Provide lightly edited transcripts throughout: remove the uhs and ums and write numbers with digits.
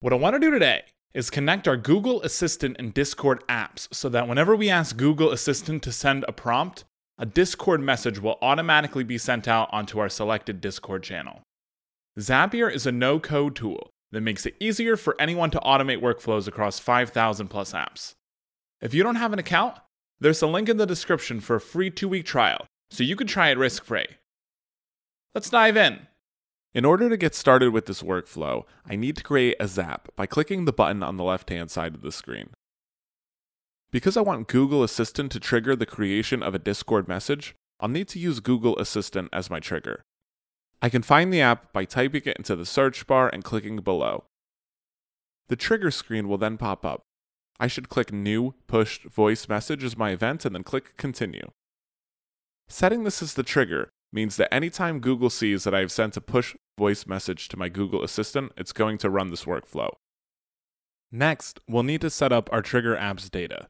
What I want to do today is connect our Google Assistant and Discord apps so that whenever we ask Google Assistant to send a prompt, a Discord message will automatically be sent out onto our selected Discord channel. Zapier is a no-code tool that makes it easier for anyone to automate workflows across 5,000 plus apps. If you don't have an account, there's a link in the description for a free 2-week trial, so you can try it risk-free. Let's dive in. In order to get started with this workflow, I need to create a Zap by clicking the button on the left-hand side of the screen. Because I want Google Assistant to trigger the creation of a Discord message, I'll need to use Google Assistant as my trigger. I can find the app by typing it into the search bar and clicking below. The trigger screen will then pop up. I should click New Push Voice Message as my event and then click Continue. Setting this as the trigger means that anytime Google sees that I have sent a push voice message to my Google Assistant, it's going to run this workflow. Next, we'll need to set up our Trigger app's data.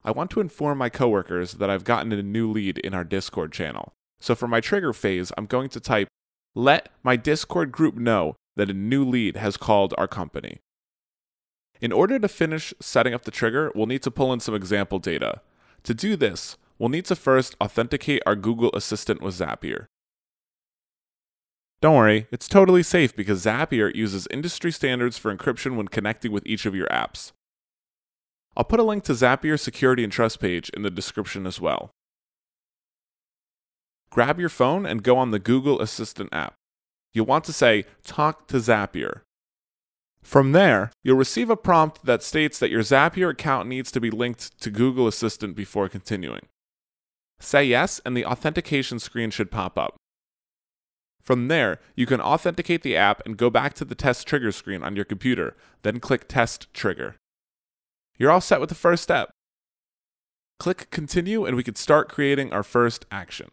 I want to inform my coworkers that I've gotten a new lead in our Discord channel. So for my trigger phase, I'm going to type, "Let my Discord group know that a new lead has called our company." In order to finish setting up the trigger, we'll need to pull in some example data. To do this, we'll need to first authenticate our Google Assistant with Zapier. Don't worry, it's totally safe because Zapier uses industry standards for encryption when connecting with each of your apps. I'll put a link to Zapier's security and trust page in the description as well. Grab your phone and go on the Google Assistant app. You'll want to say, "Talk to Zapier." From there, you'll receive a prompt that states that your Zapier account needs to be linked to Google Assistant before continuing. Say yes, and the authentication screen should pop up. From there, you can authenticate the app and go back to the test trigger screen on your computer, then click Test Trigger. You're all set with the first step. Click Continue and we can start creating our first action.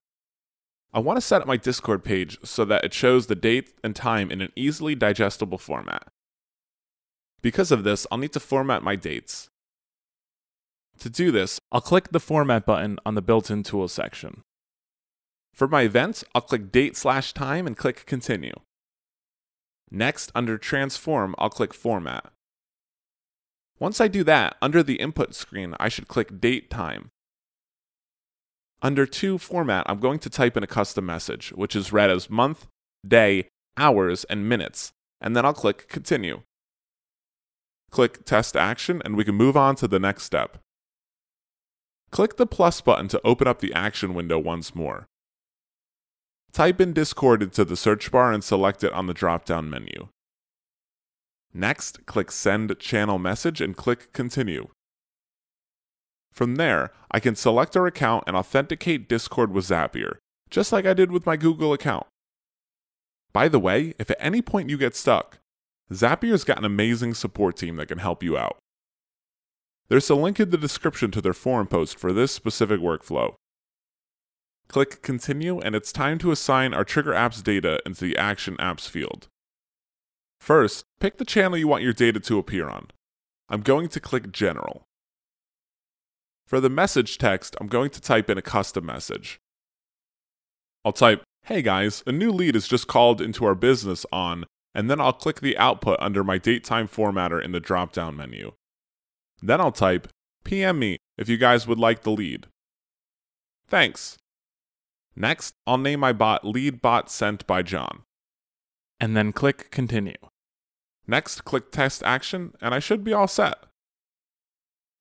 I want to set up my Discord page so that it shows the date and time in an easily digestible format. Because of this, I'll need to format my dates. To do this, I'll click the Format button on the built-in Tools section. For my event, I'll click Date/Time and click Continue. Next, under Transform, I'll click Format. Once I do that, under the Input screen, I should click Date/Time. Under To Format, I'm going to type in a custom message, which is read as month, day, hours, and minutes, and then I'll click Continue. Click Test Action, and we can move on to the next step. Click the plus button to open up the action window once more. Type in Discord into the search bar and select it on the drop-down menu. Next, click Send Channel Message and click Continue. From there, I can select our account and authenticate Discord with Zapier, just like I did with my Google account. By the way, if at any point you get stuck, Zapier's got an amazing support team that can help you out. There's a link in the description to their forum post for this specific workflow. Click Continue and it's time to assign our Trigger app's data into the Action Apps field. First, pick the channel you want your data to appear on. I'm going to click General. For the message text, I'm going to type in a custom message. I'll type, "Hey guys, a new lead is just called into our business on," and then I'll click the output under my date/time formatter in the drop-down menu. Then I'll type, "PM me if you guys would like the lead. Thanks." Next, I'll name my bot Lead Bot Sent by John. And then click Continue. Next, click Test Action, and I should be all set.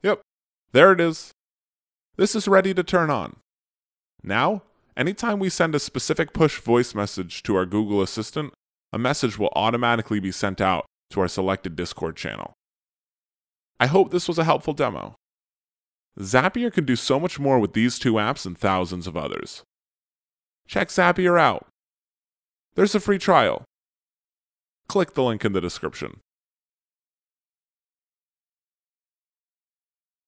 Yep, there it is. This is ready to turn on. Now, anytime we send a specific push voice message to our Google Assistant, a message will automatically be sent out to our selected Discord channel. I hope this was a helpful demo. Zapier can do so much more with these two apps and thousands of others. Check Zapier out. There's a free trial. Click the link in the description.